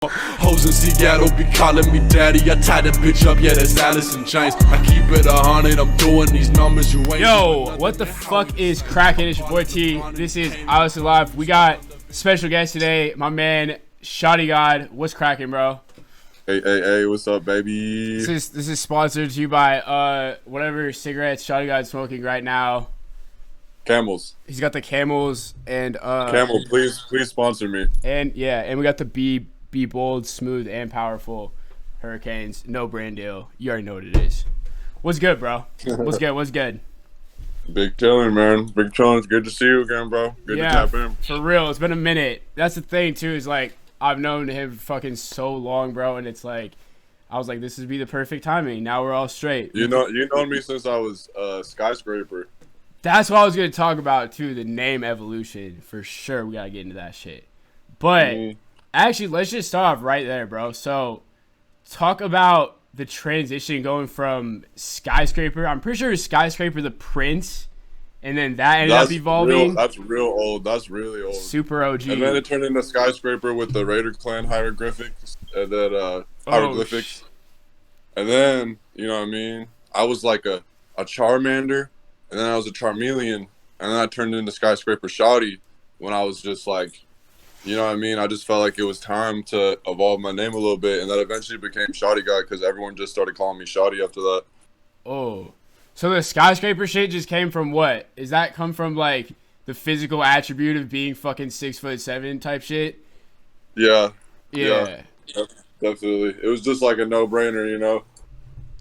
Hoes in Seattle be calling me daddy. I tied that bitch up, yeah, that's Alice in Chains. I keep it 100, I'm doing these numbers you ain't. Yo, what the fuck is cracking? It's your boy T. This is iListenLive. We got special guest today, my man Shawty Gawd. What's cracking, bro? Hey, what's up, baby? This is sponsored to you by whatever cigarettes Shawty Gawd's smoking right now. Camels. He's got the Camels and Camel, please sponsor me. And yeah, and we got the Be Bold, Smooth, and Powerful Hurricanes. No brand deal. You already know what it is. What's good, bro? What's good? Big chillin', man. Big chillin'. It's good to see you again, bro. Good to tap in. For real. It's been a minute. That's the thing, too, is like, I've known him fucking so long, bro, and it's like, I was like, this would be the perfect timing. Now we're all straight. You know me since I was Skyscraper. That's what I was going to talk about, too, the name evolution. For sure, we got to get into that shit. But, actually, let's just start off right there, bro. So, talk about the transition going from Skyscraper. I'm pretty sure it was Skyscraper the Prince, and then that ended up evolving. That's real old. That's really old. Super OG. And then it turned into Skyscraper with the Raider Clan hieroglyphics, and then hieroglyphics. And then, you know what I mean? I was like a Charmander, and then I was a Charmeleon, and then I turned into Skyscraper Shawty when I was just like, you know what I mean? I just felt like it was time to evolve my name a little bit, and that eventually became Shawty Gawd because everyone just started calling me Shawty after that. Oh. So the Skyscraper shit just came from what? Is that come from, like, the physical attribute of being fucking 6'7" type shit? Yeah. Yeah. Definitely. It was just like a no-brainer, you know?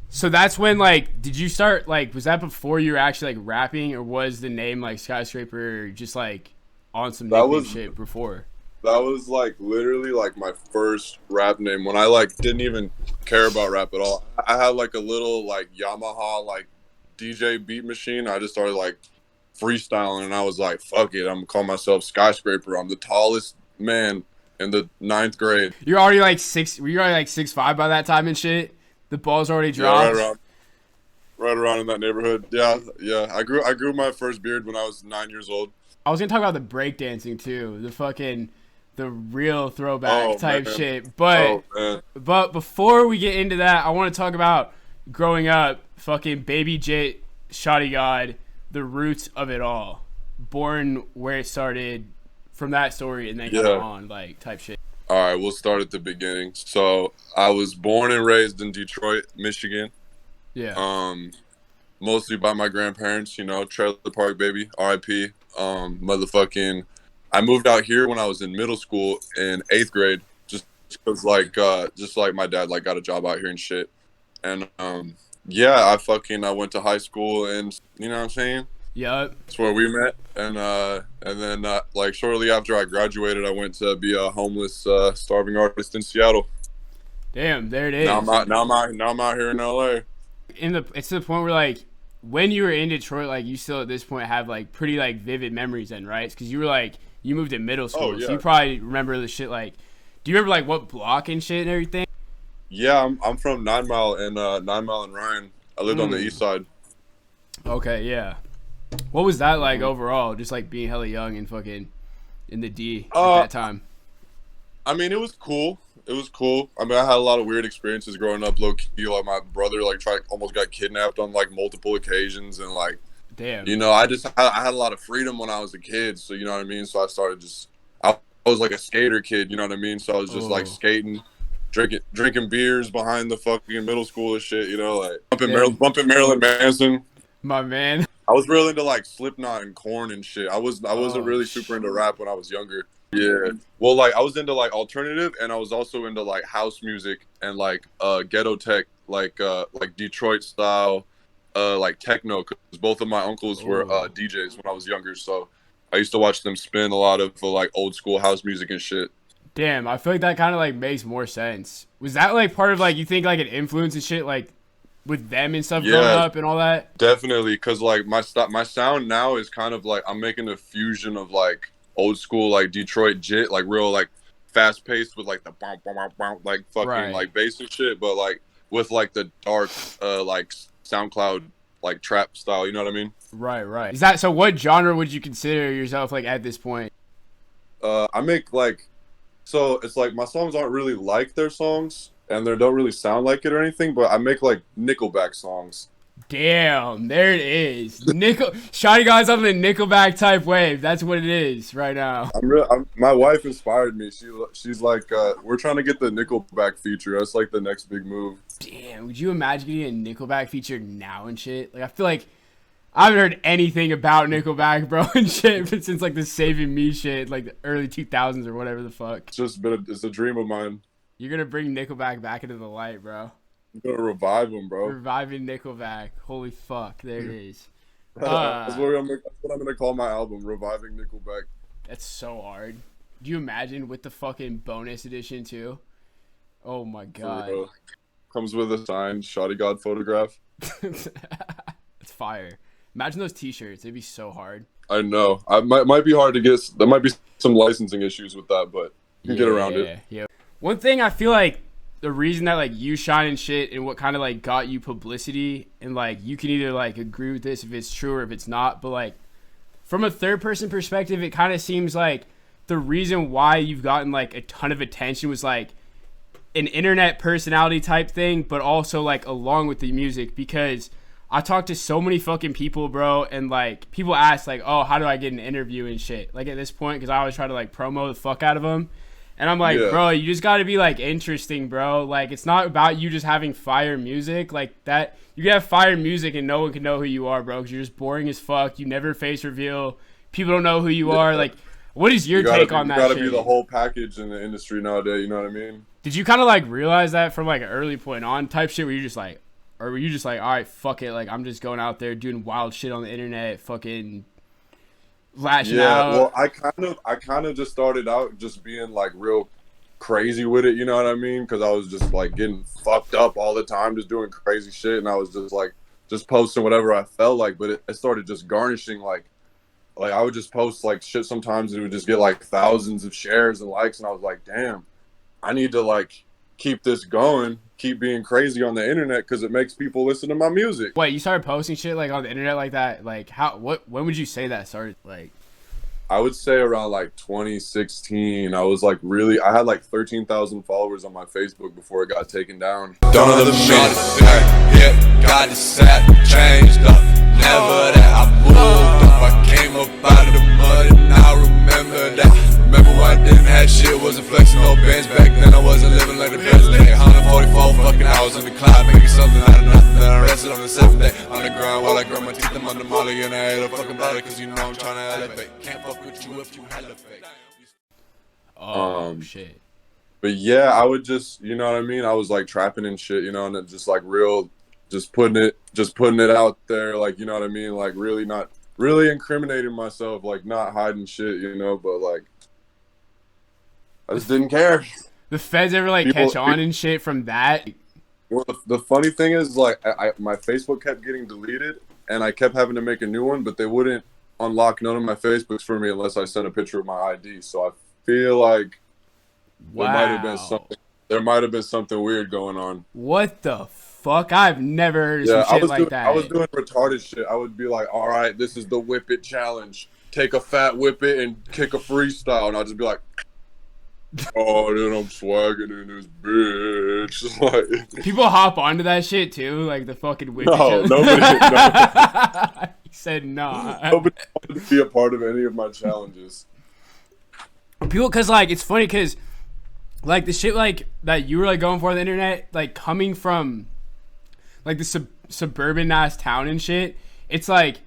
So that's when, like, did you start, like, was that before you were actually, like, rapping, or was the name, like, Skyscraper just, like, on some nickname shit before? That was like literally like my first rap name when I like didn't even care about rap at all. I had like a little like Yamaha like DJ beat machine. I just started like freestyling and I was like, fuck it, I'm gonna call myself Skyscraper. I'm the tallest man in the 9th grade. You're already like 6'5" by that time and shit? The ball's already dropped? Yeah, right around in that neighborhood. Yeah. I grew my first beard when I was 9 years old. I was gonna talk about the breakdancing too. The real throwback type shit. But before we get into that, I want to talk about growing up, fucking baby J Shawty Gawd, the roots of it all. Born where it started from that story and then go on, like, type shit. All right, we'll start at the beginning. So I was born and raised in Detroit, Michigan. Yeah. Mostly by my grandparents, you know, trailer park baby, RIP. Motherfucking I moved out here when I was in middle school in 8th grade, just because like my dad like got a job out here and shit. And I went to high school and you know what I'm saying? Yep. That's where we met. And then like shortly after I graduated, I went to be a homeless starving artist in Seattle. Damn, there it is. Now I'm out here in LA. It's to the point where like when you were in Detroit, like you still at this point have like pretty like vivid memories then, right? Because you were like you moved in middle school, so you probably remember the shit. Like, do you remember like what block and shit and everything? Yeah, I'm from 9 Mile and Ryan. I lived on the east side. Okay, yeah. What was that like overall? Just like being hella young and fucking in the D at that time. I mean, it was cool. I mean, I had a lot of weird experiences growing up, low key. Like my brother, like almost got kidnapped on like multiple occasions, and like. Damn. You know, I had a lot of freedom when I was a kid, so you know what I mean? So I started I was like a skater kid, you know what I mean? So I was just like skating, drinking beers behind the fucking middle school and shit, you know, like bumping Marilyn Manson. My man. I was real into like Slipknot and Korn and shit. I wasn't really super into rap when I was younger. Yeah. Well, like I was into like alternative and I was also into like house music and like ghetto tech, like Detroit style. Like techno, because both of my uncles were DJs when I was younger, so I used to watch them spin a lot of like old school house music and shit. Damn, I feel like that kind of like makes more sense. Was that like part of like you think like an influence and shit like with them and stuff growing up and all that? Definitely, because like my sound now is kind of like I'm making a fusion of like old school like Detroit jit, like real like fast paced with like the bump like fucking like bass and shit, but like with like the dark like SoundCloud like trap style, you know what I mean? Right. Is that so? What genre would you consider yourself like at this point? I make like So it's like my songs aren't really like their songs, and they don't really sound like it or anything. But I make like Nickelback songs. Damn, there it is. Shawty Gawd's on the Nickelback type wave. That's what it is right now. My wife inspired me. She's like, we're trying to get the Nickelback feature. That's like the next big move. Damn, would you imagine getting a Nickelback feature now and shit? Like, I feel like I haven't heard anything about Nickelback, bro, and shit since like the Saving Me shit, like the early 2000s or whatever the fuck. It's a dream of mine. You're gonna bring Nickelback back into the light, bro. I'm gonna revive them, bro. Reviving Nickelback. Holy fuck, there it is. That's what I'm gonna call my album, Reviving Nickelback. That's so hard. Do you imagine with the fucking bonus edition too? Oh my god. Comes with a signed Shawty Gawd photograph. It's fire. Imagine those t-shirts. They'd be so hard. I know. Might be hard to get. There might be some licensing issues with that, but you can get around it. Yeah. One thing I feel like the reason that like you shine and shit and what kind of like got you publicity, and like you can either like agree with this if it's true or if it's not, but like from a third person perspective, it kind of seems like the reason why you've gotten like a ton of attention was like an internet personality type thing, but also like along with the music, because I talked to so many fucking people, bro, and like people ask like, oh, how do I get an interview and shit, like at this point, because I always try to like promo the fuck out of them. And I'm like, bro, you just got to be, like, interesting, bro. Like, it's not about you just having fire music. Like, that, you can have fire music and no one can know who you are, bro, because you're just boring as fuck. You never face reveal. People don't know who you are. Like, what is your take on that shit? You got to be the whole package in the industry nowadays, you know what I mean? Did you kind of, like, realize that from, like, an early point on type shit where you just, like, or were you just like, all right, fuck it. Like, I'm just going out there doing wild shit on the internet, fucking lashing out. Well, I kind of just started out just being like real crazy with it, you know what I mean? Because I was just like getting fucked up all the time, just doing crazy shit, and I was just like just posting whatever I felt like. But it started just garnishing like I would just post like shit sometimes, and it would just get like thousands of shares and likes, and I was like, damn, I need to like keep this going, keep being crazy on the internet, because it makes people listen to my music. Wait, you started posting shit like on the internet like that? Like when would you say that started? Like, I would say around like 2016. I was like I had like 13,000 followers on my Facebook before it got taken down. Don't let them hit, got it set, changed up. Never that I moved up. I came up out of the mud and I remember that. Remember when I didn't have shit, wasn't flexing no bands back then. I wasn't living like the president. 144 fucking hours in the cloud, making something out of nothing. Then I rested on the 7th day on the ground while I grind my teeth. I'm on the molly and I ate a fucking body, cause you know I'm trying to elevate. Can't fuck with you if you hella fake. Shit. But yeah, I would just, you know what I mean? I was like trapping and shit, you know, and it just like just putting it out there, like, you know what I mean? Like really incriminating myself, like not hiding shit, you know, but like I just didn't care. The feds ever like catch on and shit from that? Well, the funny thing is, like, my Facebook kept getting deleted, and I kept having to make a new one, but they wouldn't unlock none of my Facebooks for me unless I sent a picture of my ID. So I feel like there might have been something weird going on. What the fuck? I've never heard of some shit like that. I was doing retarded shit. I would be like, all right, this is the whip it challenge. Take a fat whip it and kick a freestyle, and I'll just be like, oh, then I'm swagging in this bitch. Like, people hop onto that shit too, like the fucking whip. No, nobody. No. He said nah. Nobody wanted to be a part of any of my challenges. People, cause like it's funny, cause like the shit like that you were like going for on the internet, like coming from like the suburban ass town and shit. It's like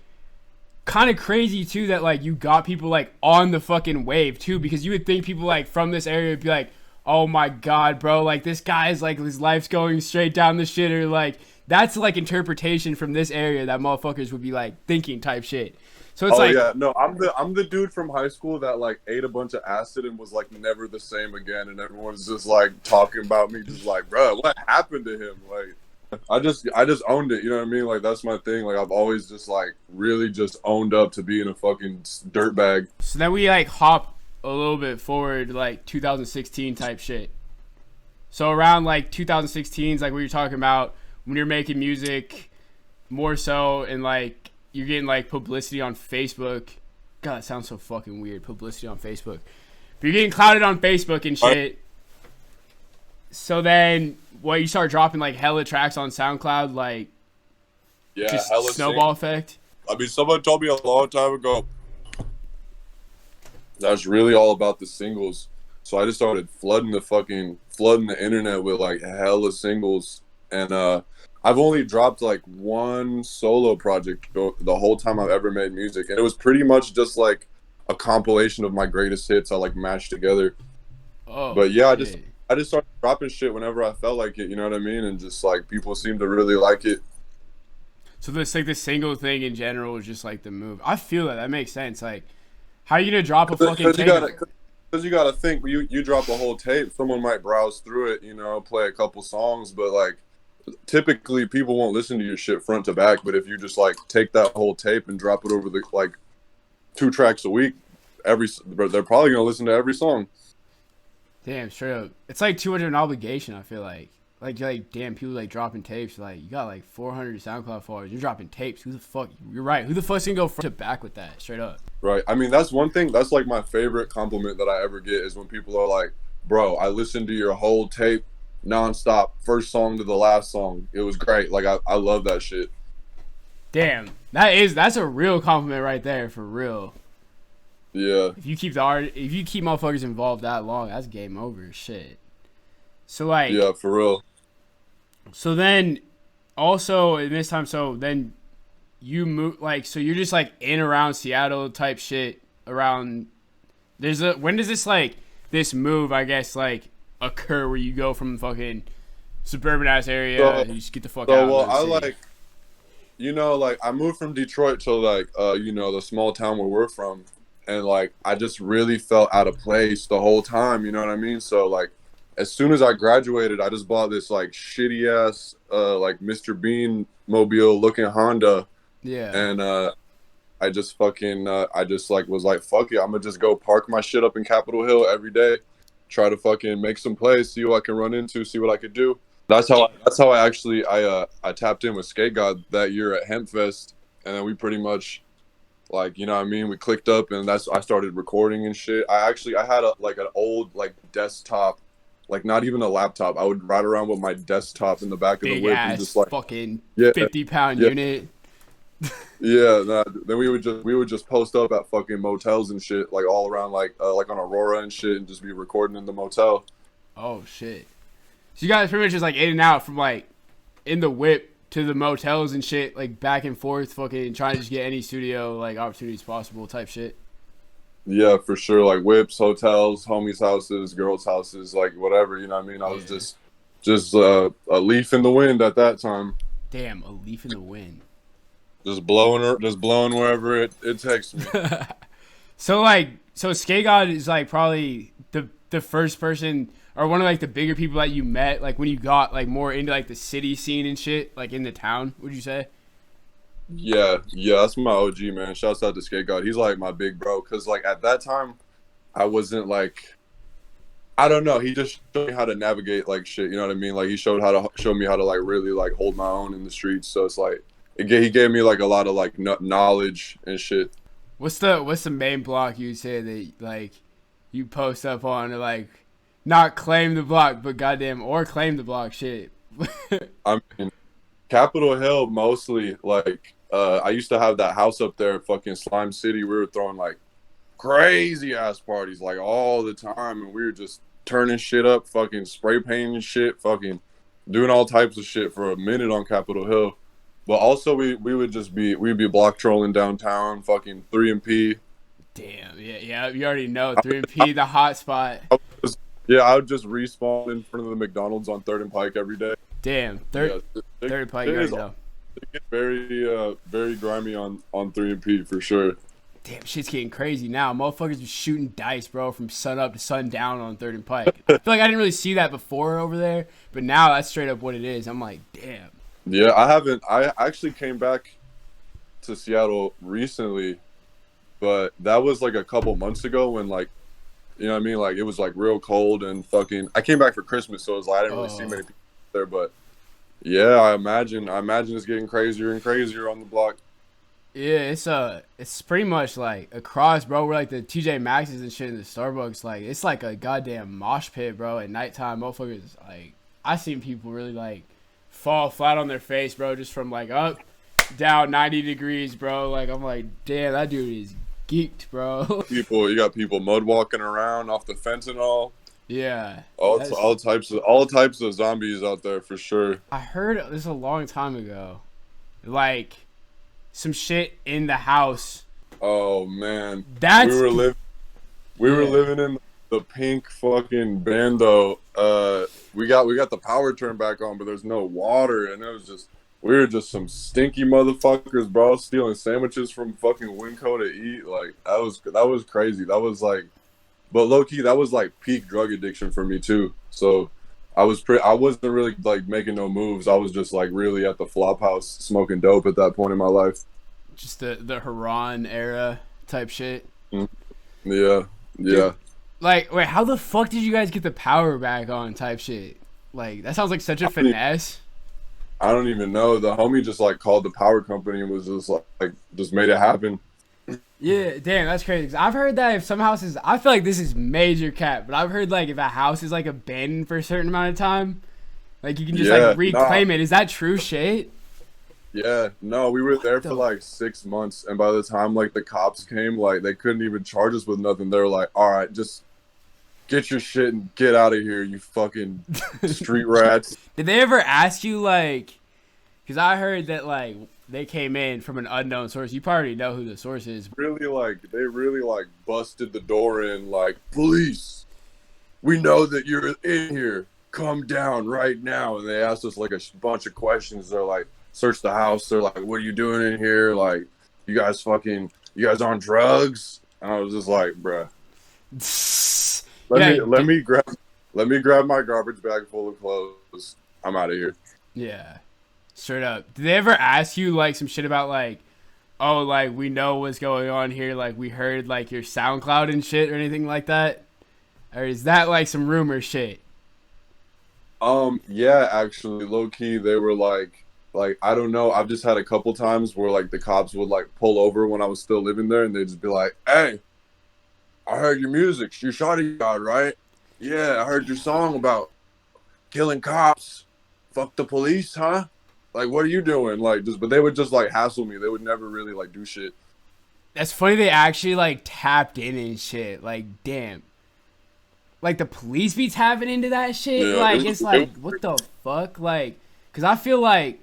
kind of crazy too that like you got people like on the fucking wave too, because you would think people like from this area would be like, oh my god, bro, like this guy's like his life's going straight down the shitter. Like that's like interpretation from this area that motherfuckers would be like thinking type shit. So it's no, I'm the dude from high school that like ate a bunch of acid and was like never the same again, and everyone's just like talking about me, just like, bro, what happened to him? Like, I just owned it, you know what I mean? Like, that's my thing. Like, I've always just like really just owned up to being a fucking dirtbag. So then we like hop a little bit forward, like 2016 type shit. So around like 2016 is like what you're talking about when you're making music more so, and like you're getting like publicity on Facebook. God, that sounds so fucking weird. Publicity on Facebook. But you're getting clouded on Facebook and shit. So then, what, you start dropping like hella tracks on SoundCloud, like just hella snowball effect? I mean, someone told me a long time ago that's really all about the singles. So I just started flooding the internet with like hella singles. And I've only dropped like one solo project the whole time I've ever made music. And it was pretty much just like a compilation of my greatest hits I like mashed together. Oh, but yeah, shit. I just started dropping shit whenever I felt like it, you know what I mean? And just like people seem to really like it. So this like the single thing in general is just like the move. I feel that makes sense. Like, how are you gonna drop a fucking tape? Because you gotta think, you drop a whole tape, someone might browse through it, you know, play a couple songs, but like typically people won't listen to your shit front to back. But if you just like take that whole tape and drop it over the like 2 tracks a week, they're probably gonna listen to every song. Damn, straight up. It's like too much of an obligation, I feel like. Like, damn, people like dropping tapes. Like, you got like 400 SoundCloud followers. You're dropping tapes. Who the fuck? You're right. Who the fuck's gonna go front to back with that? Straight up. Right. I mean, that's one thing. That's like my favorite compliment that I ever get is when people are like, bro, I listened to your whole tape nonstop, first song to the last song. It was great. Like, I love that shit. Damn. That's a real compliment right there, for real. Yeah. If you keep motherfuckers involved that long, that's game over. Shit. So like. Yeah, for real. So then, also in this time, so then you move like, so you're just like in around Seattle type shit around. When does this move, I guess, like occur where you go from fucking suburban ass area and you just get the fuck out? Well, I like, you know, like I moved from Detroit to like, you know, the small town where we're from. And like, I just really felt out of place the whole time. You know what I mean? So like, as soon as I graduated, I just bought this like shitty ass, like Mr. Bean mobile looking Honda. Yeah. And I just fucking, I just like was like, fuck it, I'm gonna just go park my shit up in Capitol Hill every day, try to fucking make some plays, see what I can run into, see what I could do. That's how I actually I tapped in with Skeet Club that year at Hempfest, and then we pretty much. Like, you know what I mean? We clicked up and I started recording and shit. I had an old like desktop, like not even a laptop. I would ride around with my desktop in the back of the whip and just like fucking 50-pound unit. Yeah, then we would just post up at fucking motels and shit, like all around like on Aurora and shit, and just be recording in the motel. Oh shit. So you guys pretty much just like in and out from like in the whip to the motels and shit, like back and forth, fucking trying to just get any studio like opportunities possible type shit. Yeah, for sure. Like whips, hotels, homies' houses, girls' houses, like whatever. You know what I mean? I was just a leaf in the wind at that time. Damn, a leaf in the wind. Just blowing wherever it takes me. So Skeet Gawd is like probably the first person or one of like the bigger people that you met, like when you got like more into like the city scene and shit, like in the town, would you say? Yeah, that's my OG, man. Shouts out to Skeet Gawd. He's like my big bro, cause like at that time, I wasn't like, I don't know. He just showed me how to navigate like shit. You know what I mean? Like he showed me how to like really like hold my own in the streets. So it's like he gave me like a lot of like knowledge and shit. What's the main block you say that like you post up on to like not claim the block, but goddamn or claim the block shit? I mean, Capitol Hill mostly. Like I used to have that house up there, fucking Slime City. We were throwing like crazy ass parties like all the time, and we were just turning shit up, fucking spray painting shit, fucking doing all types of shit for a minute on Capitol Hill. But also we'd be block trolling downtown, fucking 3 and P. Damn, yeah, you already know 3 and P, the hot spot. I would just respawn in front of the McDonald's on 3rd and Pike every day. Damn, 3rd and Pike, you already know. It gets very grimy on 3 and P for sure. Damn, shit's getting crazy now. Motherfuckers are shooting dice, bro, from sun up to sundown on 3rd and Pike. I feel like I didn't really see that before over there, but now that's straight up what it is. I'm like, damn. Yeah, I actually came back to Seattle recently, but that was like a couple months ago when like, you know what I mean? Like it was like real cold and fucking, I came back for Christmas, so it was like, I didn't really see many people there, but yeah, I imagine it's getting crazier and crazier on the block. Yeah, it's pretty much like across, bro. We're like the TJ Maxx's and shit in the Starbucks. Like it's like a goddamn mosh pit, bro. At nighttime, motherfuckers. Like I seen people really like fall flat on their face, bro, just from like up, down 90 degrees, bro. Like I'm like, damn, that dude is geeked, bro. You got people mud walking around off the fentanyl. Yeah. All types of zombies out there for sure. I heard this a long time ago, like some shit in the house. Oh man, That's we were living in the pink fucking Bando. We got the power turned back on, but there's no water, and we were just some stinky motherfuckers, bro, stealing sandwiches from fucking Winco to eat. Like that was crazy. That was like, but low key, that was like peak drug addiction for me too. So I wasn't really like making no moves. I was just like really at the flop house smoking dope at that point in my life. Just the Haran era type shit. Yeah. Dude, like, wait, how the fuck did you guys get the power back on type shit? Like, that sounds like such a finesse. I don't even know. The homie just like called the power company and was just like just made it happen. Yeah, damn, that's crazy. 'Cause I've heard that if some houses, I feel like this is major cap, but I've heard like if a house is like abandoned for a certain amount of time, like you can just like reclaim it. Is that true shit? Yeah, no, we were there for like 6 months, and by the time like the cops came, like they couldn't even charge us with nothing. They were like, "All right, just get your shit and get out of here, you fucking street rats." Did they ever ask you like? Because I heard that like they came in from an unknown source. You probably know who the source is. They really busted the door in, like, "Police, we know that you're in here. Come down right now." And they asked us like a bunch of questions. They're like, search the house. They're like, "What are you doing in here? Like, you guys on drugs?" And I was just like, "Bruh, let me grab my garbage bag full of clothes. I'm out of here." Yeah, straight up. Did they ever ask you like some shit about like, oh, like we know what's going on here, like we heard like your SoundCloud and shit or anything like that, or is that like some rumor shit? Yeah, actually, low key, they were like I don't know. I've just had a couple times where like the cops would like pull over when I was still living there, and they'd just be like, "Hey, I heard your music. You're Shawty Gawd, right? Yeah, I heard your song about killing cops. Fuck the police, huh? Like, what are you doing?" Like, but they would just like hassle me. They would never really like do shit. That's funny. They actually like tapped in and shit. Like, damn. Like the police be tapping into that shit. Yeah, like it's like what the fuck? Like, cause I feel like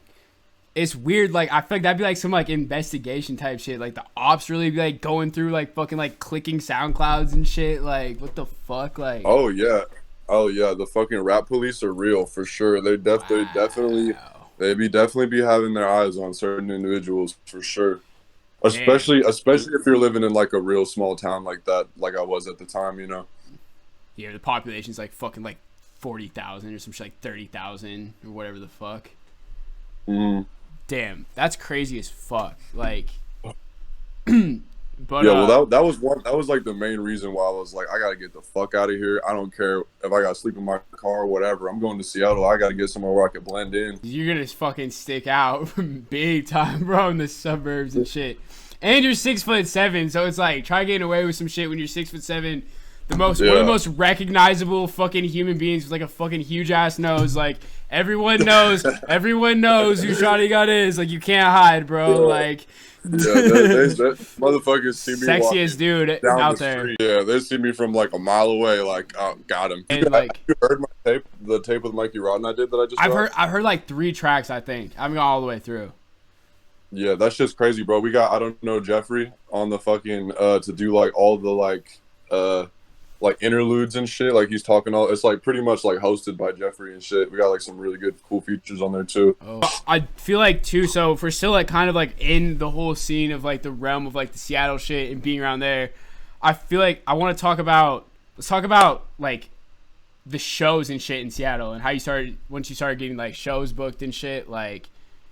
it's weird. Like I feel like that'd be like some like investigation type shit. Like the ops really be like going through like fucking like clicking SoundClouds and shit. Like what the fuck? Like oh yeah, the fucking rap police are real for sure. They definitely be having their eyes on certain individuals for sure. Especially if you're living in like a real small town like that, like I was at the time, you know. Yeah, the population's like fucking like 40,000 or some shit, like 30,000 or whatever the fuck. Damn, that's crazy as fuck. Like, but yeah, well, that was like the main reason why I was like, I gotta get the fuck out of here. I don't care if I gotta sleep in my car or whatever. I'm going to Seattle. I gotta get somewhere where I can blend in. You're gonna fucking stick out big time, bro, in the suburbs and shit. And you're 6'7", so it's like try getting away with some shit when you're 6'7". One of the most recognizable fucking human beings with like a fucking huge ass nose. Like everyone knows who Shawty Gawd is. Like you can't hide, bro. Like that motherfuckers see me sexiest dude out there. Street. Yeah, they see me from like a mile away. Like, oh, got him. And like, you heard the tape with Mikey Rotten I did that I just. I've heard like 3 tracks. I think I haven't gone all the way through. Yeah, that's just crazy, bro. We got I don't know Jeffrey on the fucking to do like all the like interludes and shit. Like he's talking all. It's like pretty much like hosted by Jeffrey and shit. We got like some really good cool features on there too. Oh. I feel like too. So if we're still like kind of like in the whole scene of like the realm of like the Seattle shit and being around there, I feel like I want to talk about. Let's talk about like the shows and shit in Seattle and how you started once you started getting like shows booked and shit like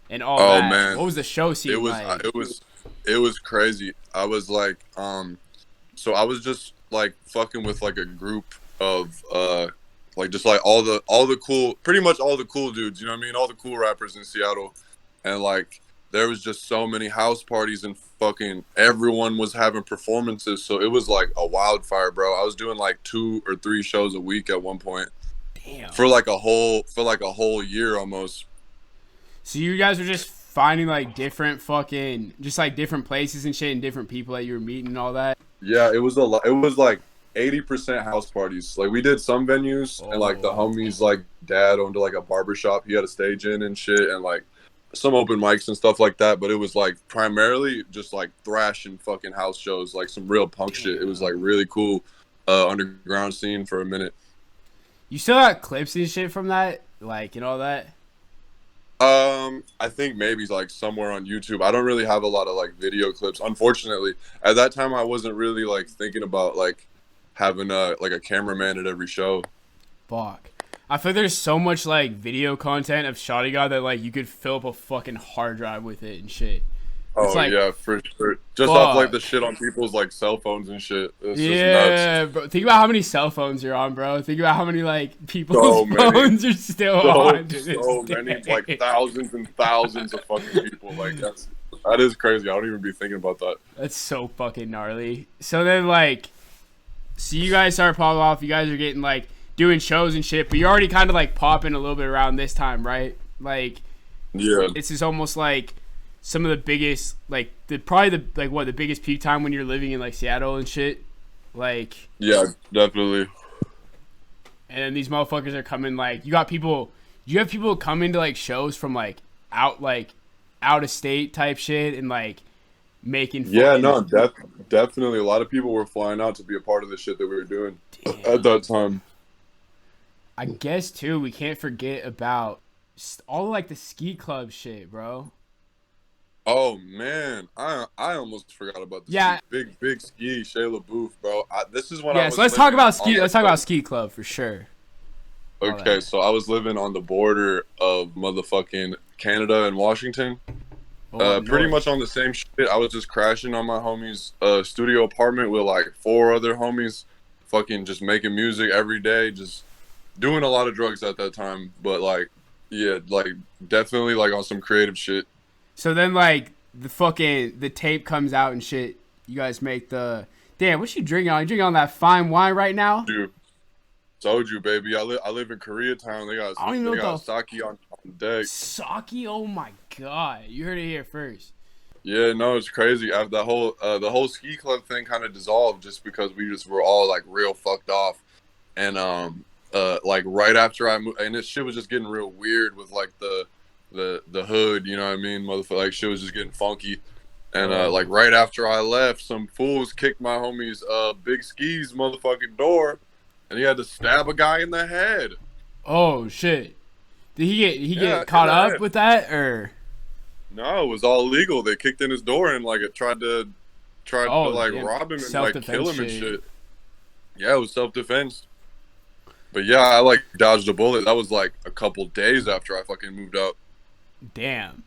and all that. Oh man, what was the show scene like? It was crazy. I was like so I was just like fucking with like a group of like just like all the cool, pretty much all the cool dudes, you know what I mean, all the cool rappers in Seattle, and like there was just so many house parties and fucking everyone was having performances. So it was like a wildfire, bro. I was doing like 2 or 3 shows a week at one point. Damn. For like a whole year almost. So you guys were just finding like different fucking, just like different places and shit and different people that you were meeting and all that? Yeah, it was a lot. It was like 80% house parties. Like we did some venues and like the homies like dad owned like a barbershop he had a stage in and shit, and like some open mics and stuff like that, but it was like primarily just like thrash and fucking house shows, like some real punk shit. It was like really cool underground scene for a minute. You still got clips and shit from that, like, and all that? I think maybe like somewhere on YouTube. I don't really have a lot of like video clips, unfortunately. At that time I wasn't really like thinking about like having like a cameraman at every show. Fuck. I feel like there's so much like video content of Shawty Gawd that like you could fill up a fucking hard drive with it and shit. It's like, yeah, for sure. Just off like the shit on people's like cell phones and shit. It's just nuts. Bro. Think about how many cell phones you're on, bro. Think about how many like people's phones are still on. So many, like thousands and thousands of fucking people. Like that is crazy. I don't even be thinking about that. That's so fucking gnarly. So then like, so you guys start popping off. You guys are getting like doing shows and shit, but you're already kind of like popping a little bit around this time, right? Like, yeah, this is almost like some of the biggest, like the biggest peak time when you're living in like Seattle and shit. Like, yeah, definitely. And then these motherfuckers are coming, like, you have people coming to like shows from like out of state type shit and like making definitely a lot of people were flying out to be a part of the shit that we were doing at that time. I guess too, we can't forget about all like the Skeet Club shit, bro. Oh man, I almost forgot about this. Big Ski, Shayla Booth, bro. This is when I was. So let's talk about Ski. Let's talk about Skeet Club for sure. Okay, so I was living on the border of motherfucking Canada and Washington. Pretty much on the same shit. I was just crashing on my homie's studio apartment with like 4 other homies, fucking just making music every day, just doing a lot of drugs at that time. But like, yeah, like definitely like on some creative shit. So then, like, the tape comes out and shit. You guys make the... Damn, what you drinking on? You drinking on that fine wine right now? Dude, told you, baby. I live in Koreatown. They got sake on deck. Sake? Oh, my God. You heard it here first. Yeah, no, it's crazy. The whole Ski Club thing kind of dissolved just because we just were all, like, real fucked off. And, like, right after I moved... And this shit was just getting real weird with, like, the hood, you know what I mean, motherfucker, like shit was just getting funky, and like right after I left, some fools kicked my homie's Big Ski's motherfucking door, and he had to stab a guy in the head. Oh shit! Did he get caught up with that, or? No, it was all legal. They kicked in his door and like tried to like rob him and like kill him and shit. Yeah, it was self-defense. But yeah, I like dodged a bullet. That was like a couple days after I fucking moved out. Damn.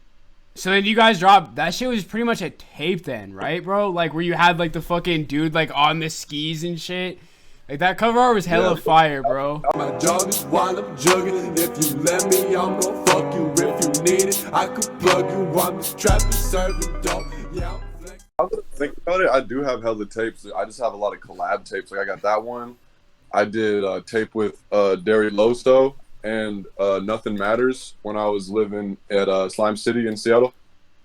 So then you guys dropped, that shit was pretty much a tape then, right, bro? Like where you had like the fucking dude like on the skis and shit. Like that cover art was hella fire, bro. My job is while I'm jugging. If you let me, I'm gonna fuck you. If you need it, I could plug you. I'm just trapping, serving dope. Yeah, I would think about it. I do have hella tapes. I just have a lot of collab tapes. Like I got that one. I did a tape with Dari Loso and Nothing Matters when I was living at Slime City in Seattle.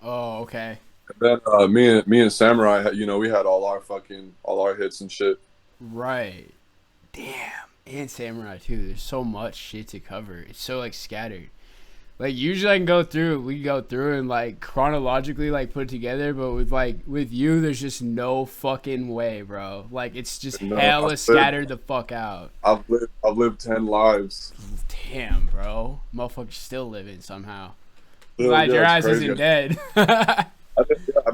Oh, okay. And then me and Samurai, you know, we had all our hits and shit. Right. Damn. And Samurai too. There's so much shit to cover. It's so like scattered. Like usually we go through and like chronologically like put it together, but with you there's just no fucking way, bro. Like it's just hella scattered the fuck out. I've lived 10 lives. Damn, bro. Motherfucker's still living somehow. Glad your ass isn't dead.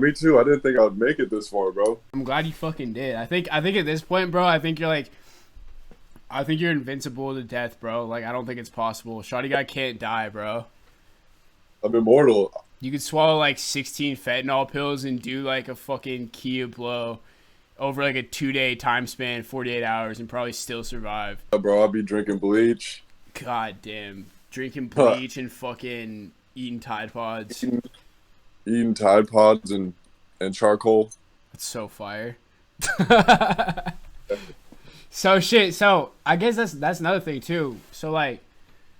Me too. I didn't think I would make it this far, bro. I'm glad you fucking did. I think at this point, bro, I think you're invincible to death, bro. Like, I don't think it's possible. Shawty Gawd can't die, bro. I'm immortal. You could swallow, like, 16 fentanyl pills and do, like, a fucking Kia blow over, like, a 2-day time span, 48 hours, and probably still survive. Yeah, bro, I'll be drinking bleach. God damn. Drinking bleach and fucking eating Tide Pods. eating Tide Pods and charcoal. That's so fire. So shit. So I guess that's another thing too. So like,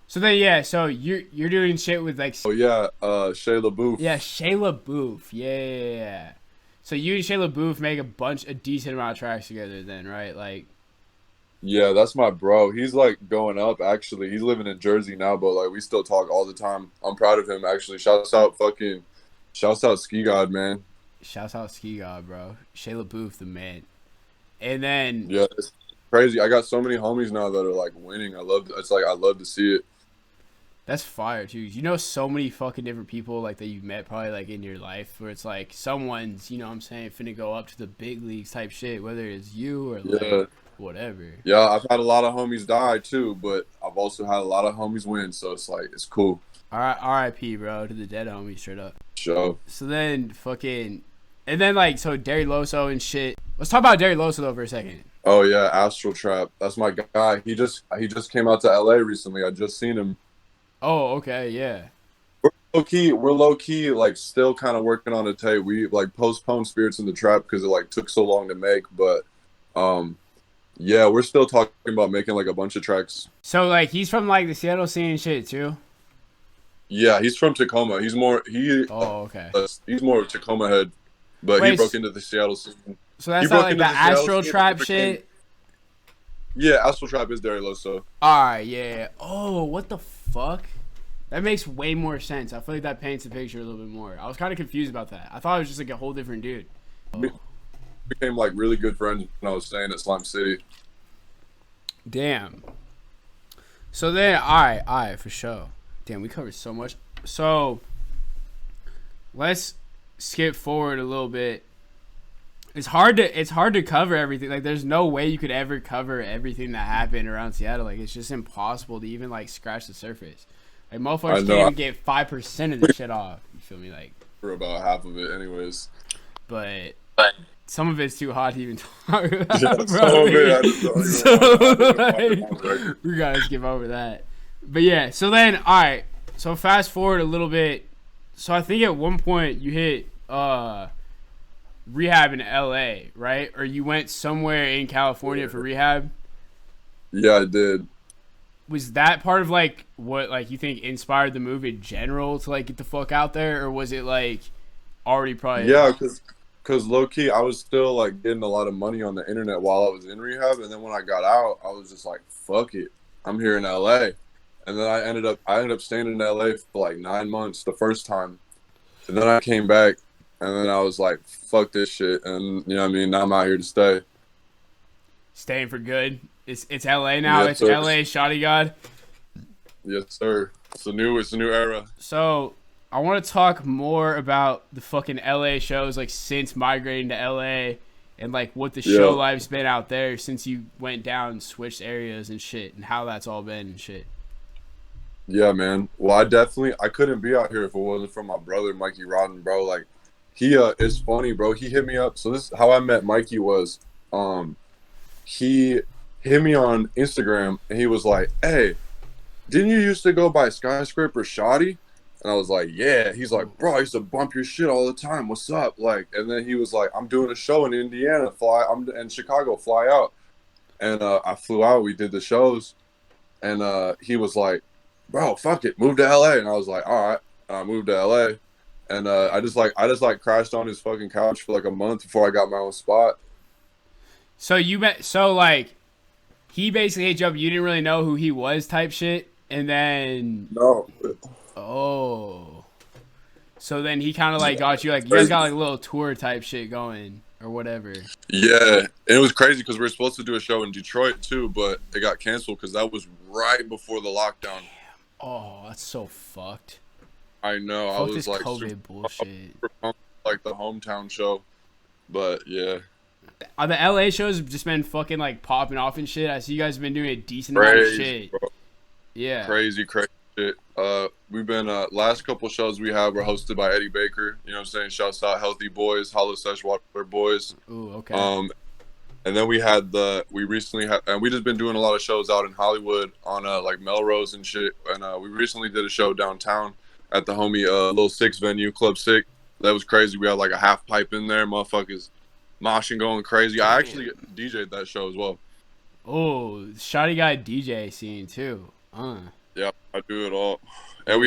so then yeah. So you're doing shit with like. Oh yeah, Shayla Booth. Yeah, Shayla Booth. Yeah. So you and Shayla Booth make a decent amount of tracks together then, right? Like. Yeah, that's my bro. He's like going up actually. He's living in Jersey now, but like we still talk all the time. I'm proud of him actually. Shouts out Skeet Club, man. Shouts out Skeet Club, bro. Shayla Booth, the man. And then yeah, it's crazy. I got so many homies now that are like winning. I love to see it. That's fire too. You know so many fucking different people like that you've met probably like in your life where it's like someone's, you know what I'm saying, finna go up to the big leagues type shit, whether it's you or like whatever. Yeah, I've had a lot of homies die too, but I've also had a lot of homies win, so it's like it's cool. R.I.P. bro to the dead homies straight up. Sure. So then fucking and then like so Dari Loso and shit. Let's talk about Dari Loso though for a second. Oh yeah, Astral Trap. That's my guy. He just came out to LA recently. I just seen him. Oh, okay, yeah. We're low key, like still kind of working on a tape. We like postponed Spirits in the Trap because it like took so long to make, but yeah, we're still talking about making like a bunch of tracks. So like he's from like the Seattle scene and shit too. Yeah, he's from Tacoma. Oh, okay. He's more Tacoma head, but he broke into the Seattle scene. So that's not like the Astral Trap shit. Yeah, Astral Trap is Dari Loso. Alright, yeah. Oh, what the fuck? That makes way more sense. I feel like that paints the picture a little bit more. I was kind of confused about that. I thought it was just like a whole different dude. We became like really good friends when I was staying at Slime City. Damn. So then, alright, for sure. Damn, we covered so much. So, let's skip forward a little bit. It's hard to cover everything. Like, there's no way you could ever cover everything that happened around Seattle. Like, it's just impossible to even like scratch the surface. Like, motherfuckers can't even get 5% of this shit off. You feel me? Like, for about half of it, anyways. But some of it's too hot to even talk about, yeah, bro. Some of it, we gotta skip over that. But yeah, so then, alright. So fast forward a little bit. So I think at one point you hit rehab in LA, right? Or you went somewhere in California for rehab? Yeah, I did. Was that part of like what like you think inspired the move in general to like get the fuck out there, or was it like already probably? Yeah, because low key I was still like getting a lot of money on the internet while I was in rehab, and then when I got out, I was just like, fuck it, I'm here in LA, and then I ended up staying in LA for like 9 months the first time, and then I came back, and then I was like, fuck this shit, and you know what I mean, now I'm out here to stay. Staying for good. It's LA now. Yes, it's sir. LA Shawty Gawd. Yes, sir. It's a new era. So I want to talk more about the fucking LA shows, like since migrating to LA, and like what the show life's been out there since you went down and switched areas and shit, and how that's all been and shit. Yeah, man. Well, I couldn't be out here if it wasn't for my brother Mikey Rotten, bro. Like, he it's funny, bro. He hit me up. So this is how I met Mikey was, he hit me on Instagram and he was like, "Hey, didn't you used to go by Skyscraper Shawty?" And I was like, "Yeah." He's like, "Bro, I used to bump your shit all the time. What's up?" Like, and then he was like, "I'm doing a show in Indiana. I'm in Chicago. Fly out." And I flew out. We did the shows, and he was like, "Bro, fuck it, move to LA." And I was like, "All right." And I moved to LA, and I just crashed on his fucking couch for like a month before I got my own spot. So like he basically hit you up. You didn't really know who he was, type shit, and then No. Oh. So then he kind of like got you like you guys got like a little tour type shit going or whatever. Yeah, it was crazy because we were supposed to do a show in Detroit too, but it got canceled because that was right before the lockdown. Oh, that's so fucked. I know. Fuck I was this like COVID bullshit. like the hometown show, but yeah. The LA shows have just been fucking like popping off and shit. I see you guys have been doing a decent amount of shit. Bro. Yeah. Crazy shit. We've been last couple shows we had were hosted by Eddie Baker. You know what I'm saying? Shouts out Healthy Boys, Hollow Sesh Water Boys. Ooh, okay. And then we recently had, and we just been doing a lot of shows out in Hollywood on like Melrose and shit. And we recently did a show downtown at the homie Lil Six venue, Club Six. That was crazy. We had like a half pipe in there, motherfuckers moshing going crazy. I actually DJ'd that show as well. Oh, Shawty Gawd DJ scene too. Yeah, I do it all. And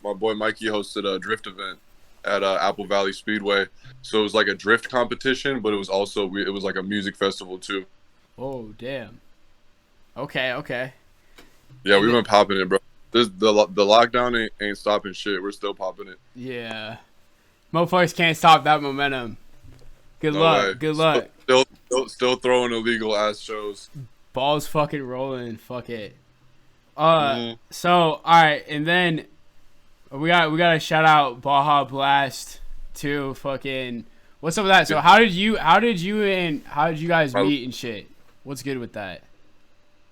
my boy Mikey hosted a drift event at Apple Valley Speedway. So it was like a drift competition, but it was also it was like a music festival too. Oh damn. Okay. Yeah, we've been popping it, bro. The lockdown ain't stopping shit. We're still popping it. Yeah. Motherfuckers can't stop that momentum. Good luck. Still throwing illegal ass shows. Balls fucking rolling. Fuck it. So all right, and then we got to shout out Baha Blast too. Fucking what's up with that? So how did you guys meet and shit? What's good with that?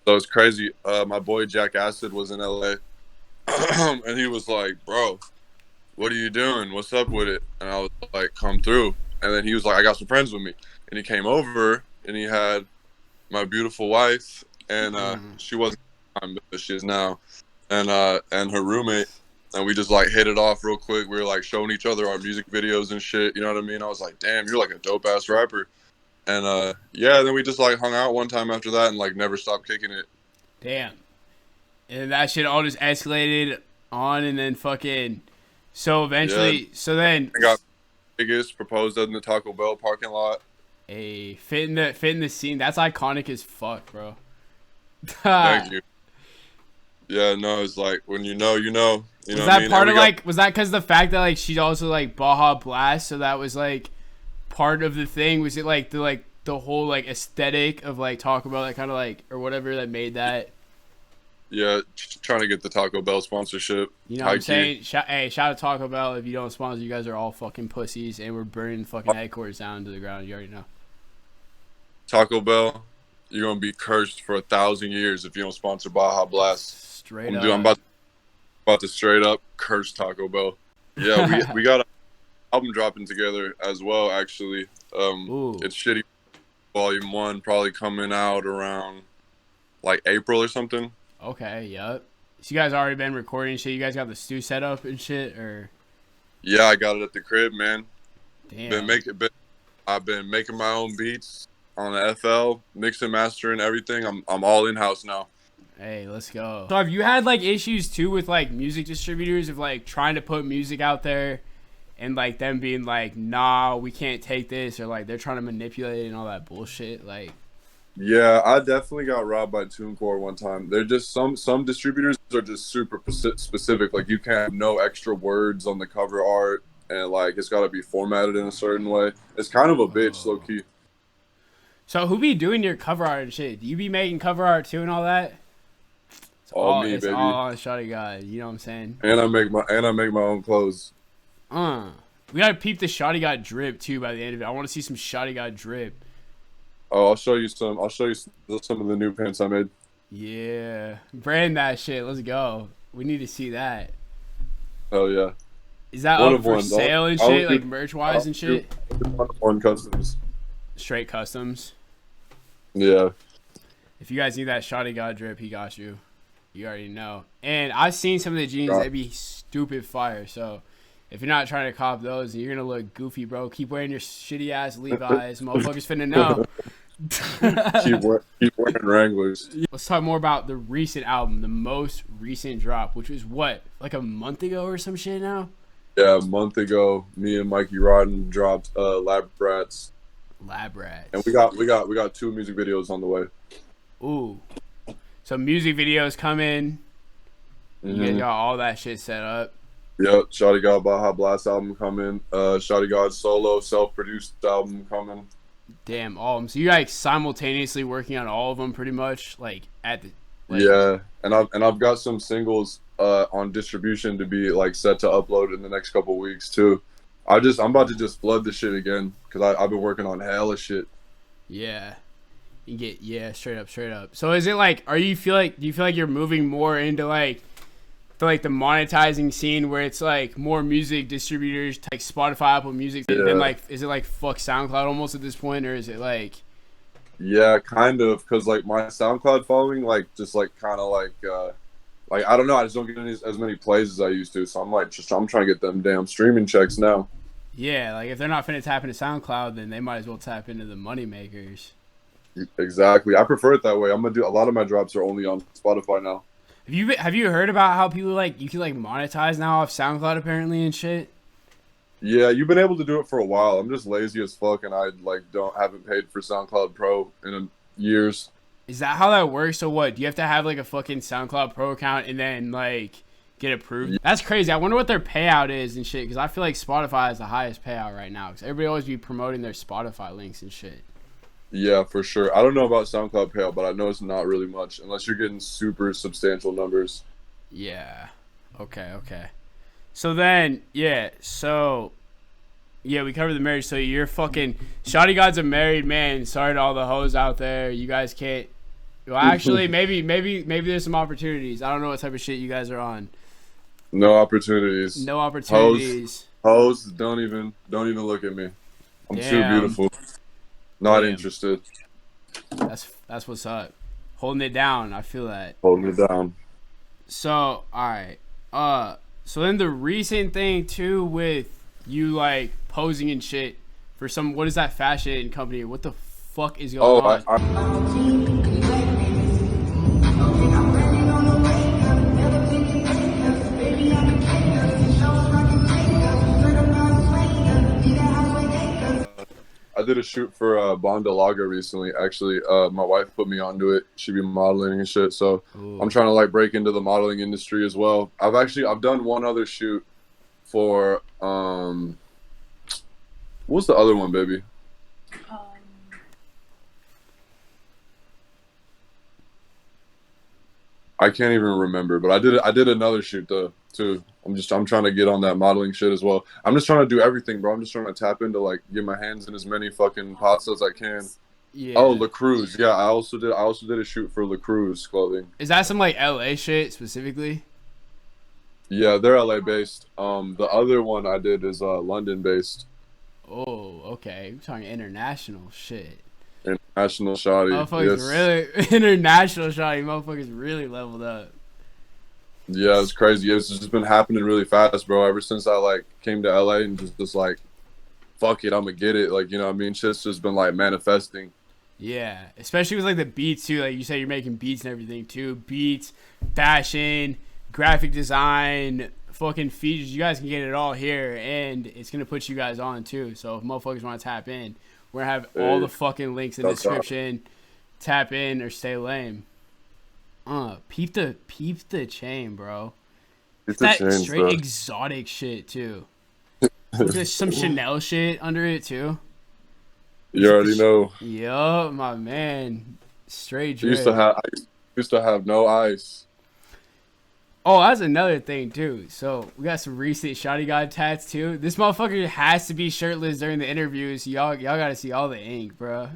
So it's crazy. My boy Jack Acid was in LA, and he was like, "Bro, what are you doing? What's up with it?" And I was like, "Come through." And then he was like, "I got some friends with me," and he came over, and he had my beautiful wife, and she wasn't, but she is now, and her roommate, and we just like hit it off real quick. We were like showing each other our music videos and shit. You know what I mean? I was like, "Damn, you're like a dope ass rapper." And yeah, then we just like hung out one time after that and like never stopped kicking it. Damn. And that shit all just escalated on, and then fucking so eventually then I got Vegas, proposed in the Taco Bell parking lot. Hey, fit in the scene. That's iconic as fuck, bro. Thank you. Yeah, no, it's like when you know. Was that part of like? Was that because the fact that like she's also like Baha Blast, so that was like part of the thing? Was it like the whole like aesthetic of like Taco Bell, that kind of like or whatever that made that? Yeah, trying to get the Taco Bell sponsorship. You know what I'm saying? Hey, shout out Taco Bell. If you don't sponsor, you guys are all fucking pussies, and we're burning fucking headquarters down to the ground. You already know. Taco Bell, you're gonna be cursed for 1,000 years if you don't sponsor Baja Blast. Straight up. I'm about to straight up curse Taco Bell. Yeah, we got an album dropping together as well. Actually, it's Shitty Volume 1, probably coming out around like April or something. Okay, yep. So you guys already been recording shit? You guys got the stew set up and shit, or? Yeah, I got it at the crib, man. Damn. I've been making my own beats on the FL, mixing, mastering, everything. I'm all in house now. Hey, let's go. So have you had like issues too with like music distributors of like trying to put music out there and like them being like, nah, we can't take this, or like they're trying to manipulate it and all that bullshit? Like, yeah, I definitely got robbed by TuneCore one time. They're just some distributors are just super specific. Like you can't have no extra words on the cover art, and like it's got to be formatted in a certain way. It's kind of a bitch, low key. So who be doing your cover art and shit? Do you be making cover art too and all that? It's all me, it's baby. all on Shawty Gawd. You know what I'm saying? And I make my own clothes. We gotta peep the Shawty Gawd drip too by the end of it. I want to see some Shawty Gawd drip. Oh, I'll show you some of the new pants I made. Yeah, brand that shit. Let's go. We need to see that. Hell yeah. Is that up for sale and shit, like merch wise and shit? One customs. Straight customs. Yeah. If you guys need that Shawty Gawd drip, he got you. You already know. And I've seen some of the jeans that be stupid fire. So if you're not trying to cop those, you're gonna look goofy, bro. Keep wearing your shitty ass Levi's. Motherfuckers finna know. keep wearing Wranglers. Let's talk more about the recent album, the most recent drop, which was what, like a month ago or some shit now? Yeah, a month ago, me and Mikey Rotten dropped Lab Rats. Lab Rats. And we got 2 music videos on the way. Ooh. So music videos coming. You guys got all that shit set up. Yep, Shawty Gawd Baha Blast album coming. Shawty Gawd solo self-produced album coming. Damn, all of them. So you like simultaneously working on all of them, pretty much, like at the. Like, yeah, and I've got some singles on distribution to be like set to upload in the next couple weeks too. I'm about to just flood the shit again because I've been working on hella shit. Yeah, you get straight up. So is it like, do you feel like you're moving more into like the monetizing scene where it's like more music distributors like Spotify, Apple Music, then like is it like fuck SoundCloud almost at this point, or is it like? Yeah, kind of, because like my SoundCloud following like just like kind of like like I don't know, I just don't get as many plays as I used to. So I'm trying to get them damn streaming checks now. Yeah, like if they're not finna tap into SoundCloud, then they might as well tap into the money makers. Exactly. I prefer it that way. I'm gonna do a lot of my drops are only on Spotify now. Have you heard about how people like you can like monetize now off SoundCloud apparently and shit? Yeah, you've been able to do it for a while. I'm just lazy as fuck, and I like haven't paid for SoundCloud Pro in years. Is that how that works? So what? Do you have to have like a fucking SoundCloud Pro account and then like get approved? Yeah. That's crazy. I wonder what their payout is and shit, because I feel like Spotify has the highest payout right now because everybody always be promoting their Spotify links and shit. Yeah, for sure. I don't know about SoundCloud payout, but I know it's not really much unless you're getting super substantial numbers. Yeah. Okay. So then, yeah. So, yeah, we covered the marriage. So you're fucking Shawty Gawd's a married man. Sorry to all the hoes out there. You guys can't. Well, actually, maybe there's some opportunities. I don't know what type of shit you guys are on. No opportunities. No opportunities. Hoes, don't even look at me. I'm too beautiful. Not interested. That's what's up. Holding it down. I feel that. Holding it down. So, all right. So then the recent thing too with you like posing and shit for some, what is that fashion company? What the fuck is going on? I did a shoot for Bando Living recently. Actually, my wife put me onto it. She be modeling and shit. So Ooh. I'm trying to like break into the modeling industry as well. I've done one other shoot for what's the other one, baby? I can't even remember, but I did another shoot though too. I'm trying to get on that modeling shit as well. I'm just trying to do everything, bro. I'm just trying to tap into like get my hands in as many fucking pots as I can. Yeah. Oh, La Cruz. Yeah, I also did a shoot for La Cruz clothing. Is that some like LA shit specifically? Yeah, they're LA based. The other one I did is London based. Oh, okay. We're talking international shit. International Shawty. Motherfuckers really international Shawty. Motherfuckers really leveled up. Yeah, it's crazy. It's just been happening really fast, bro. Ever since I like came to LA and just like, fuck it, I'm gonna get it. Like, you know what I mean? Shit's just been like manifesting. Yeah, especially with like the beats too. Like you said, you're making beats and everything too. Beats, fashion, graphic design, fucking features. You guys can get it all here, and it's gonna put you guys on too. So if motherfuckers want to tap in, we're gonna have all the fucking links in the description. Tap in or stay lame. Peep the chain, bro. It's that chain, straight bro. Exotic shit too. There's some Chanel shit under it too. You already know. Yup, my man. Straight drip. I used to have no ice. Oh, that's another thing too. So we got some recent Shawty Gawd tats too. This motherfucker has to be shirtless during the interviews. Y'all gotta see all the ink, bro.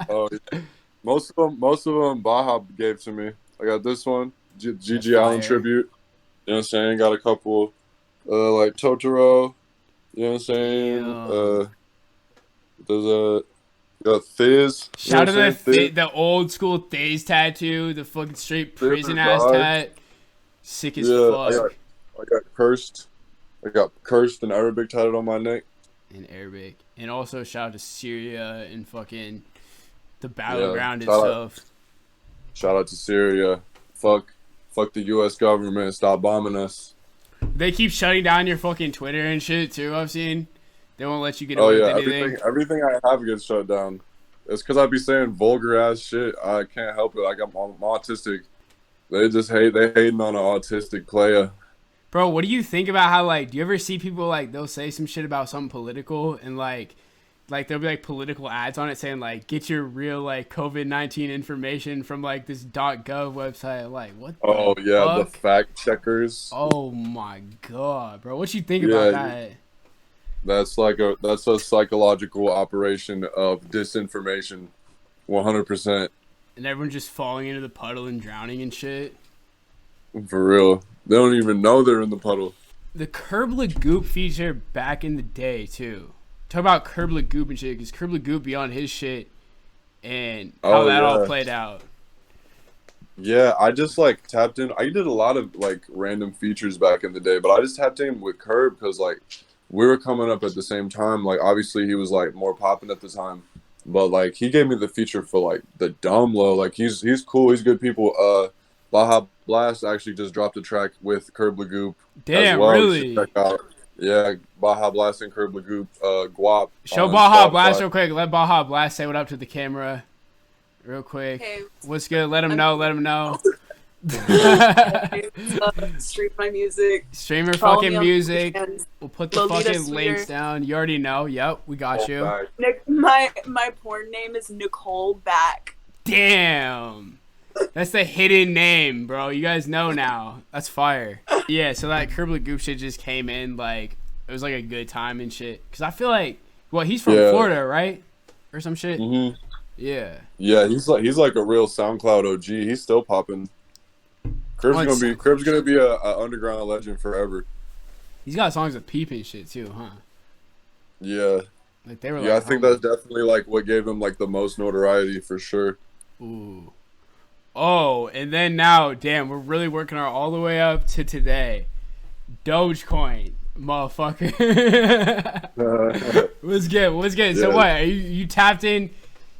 Oh, yeah. Most of them Baha gave to me. I got this one, Gigi Allen tribute. You know what I'm saying? Got a couple, like Totoro. You know what I'm saying? There's got Thiz. Shout out to the old school Thiz tattoo, the fucking straight prison ass tat. Sick as fuck. I got cursed. I got cursed in Arabic tatted on my neck. In Arabic. And also shout out to Syria and fucking the battleground itself. Shout out to Syria. Fuck the U.S. government. Stop bombing us. They keep shutting down your fucking Twitter and shit too, I've seen. They won't let you get away with anything. Everything I have gets shut down. It's because I be saying vulgar ass shit. I can't help it. Like I'm autistic. They just hating on an autistic player. Bro, what do you think about how, like, do you ever see people, like, they'll say some shit about something political and, like there'll be, like, political ads on it saying, like, get your real, like, COVID-19 information from, like, this .gov website. Like, what the Oh, yeah, fuck? the fact checkers. Oh, my God, bro. What you think about that? That's a psychological operation of disinformation. 100%. And everyone's just falling into the puddle and drowning and shit. For real. They don't even know they're in the puddle. The Kirb Goop feature back in the day, too. Talk about Kirb Goop and shit, because Kirb Goop be on his shit and how that all played out. Yeah, I just like tapped in. I did a lot of like random features back in the day, but I just tapped in with Kirb because like we were coming up at the same time. Like obviously he was like more popping at the time, but like he gave me the feature for like the dumb low. Like he's cool. He's good people. Baha Blast actually just dropped a track with Kirb Goop as Damn, well. really? Check out. Yeah, Baha Blast and Kirb Goop. Guap. Show on Baha Spotify. Blast real quick. Let Baha Blast say what up to the camera real quick. Hey, What's good? Let him know. Let him know. Stream my music. Stream your Follow fucking me on music. OnlyFans. We'll put the Lolita fucking Sweeter. links down. You already know. Yep, we got you. My porn name is Nicole Back. Damn. That's the hidden name, bro. You guys know now. That's fire. Yeah, so that Kirb Goop shit just came in like it was like a good time and shit. Cause I feel like, well, he's from Florida, right? Or some shit. Mm-hmm. Yeah. Yeah, he's like a real SoundCloud OG. He's still popping. Kirb's gonna be a underground legend forever. He's got songs with Peep and shit too, huh? Yeah. Like they were. Yeah, like, I think that's definitely like what gave him like the most notoriety for sure. Ooh. Oh, and then now, damn, we're really working our all the way up to today. Doge Coin, motherfucker. What's good? What's good? So what? Are you tapped in?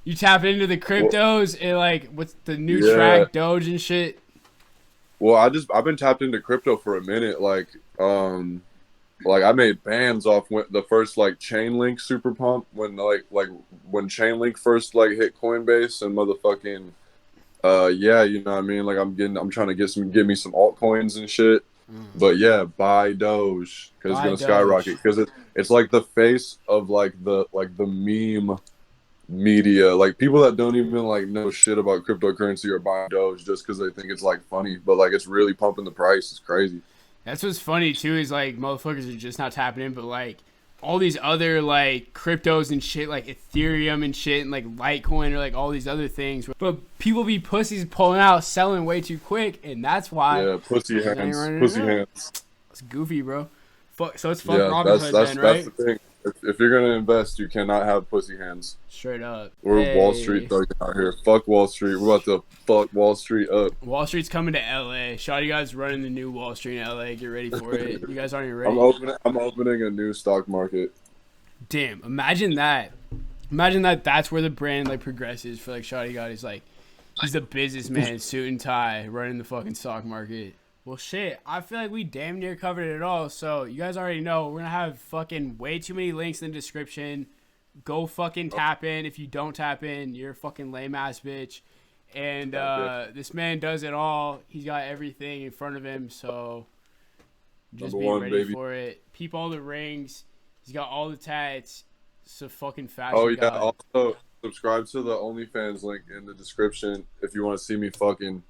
You tapped into the cryptos and like what's the new track, Doge and shit? Well, I've been tapped into crypto for a minute. Like I made bands off the first like Chainlink super pump when when Chainlink first like hit Coinbase and motherfucking yeah, you know what I mean? Like I'm trying to get me some altcoins and shit. But yeah, buy Doge because it's gonna skyrocket because it's like the face of like the meme media. Like people that don't even like know shit about cryptocurrency are buying Doge just because they think it's like funny, but like it's really pumping the price. It's crazy. That's what's funny too is like motherfuckers are just not tapping in, but like all these other like cryptos and shit like Ethereum and shit and like Litecoin or like all these other things, but people be pussies pulling out selling way too quick, and that's why pussy hands. It's goofy, bro. Fuck, so it's fuck Robinhood then, right? That's the thing. If you're gonna invest, you cannot have pussy hands. Straight up. We're Wall Street thugging out here. Fuck Wall Street. We're about to fuck Wall Street up. Wall Street's coming to LA. Shawty Gawd's running the new Wall Street in LA. Get ready for it. You guys aren't even ready. I'm opening a new stock market. Damn, imagine that. Imagine that that's where the brand like progresses for like Shawty Gawd. He's like he's the businessman, suit and tie, running the fucking stock market. Well, shit, I feel like we damn near covered it all. So, you guys already know, we're going to have fucking way too many links in the description. Go fucking tap in. If you don't tap in, you're a fucking lame-ass bitch. And this man does it all. He's got everything in front of him, so just be ready for it. Peep all the rings. He's got all the tats. It's a fucking fashion guy. Also, subscribe to the OnlyFans link in the description if you want to see me fucking...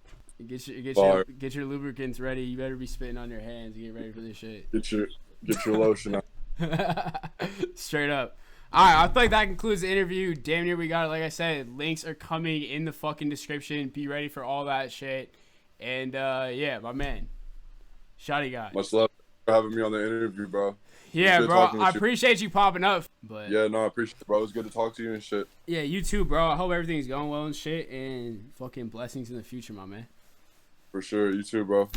Get your lubricants ready. You better be spitting on your hands. Get ready for this shit. Get your lotion out. Straight up. Alright, I feel like that concludes the interview. Damn near we got it. Like I said, links are coming in the fucking description. Be ready for all that shit. And yeah, my man. Shawty Gawd. Much love for having me on the interview, bro. Yeah, bro. I appreciate you popping up. But yeah, no, I appreciate it, bro. It was good to talk to you and shit. Yeah, you too, bro. I hope everything's going well and shit. And fucking blessings in the future, my man. For sure. You too, bro.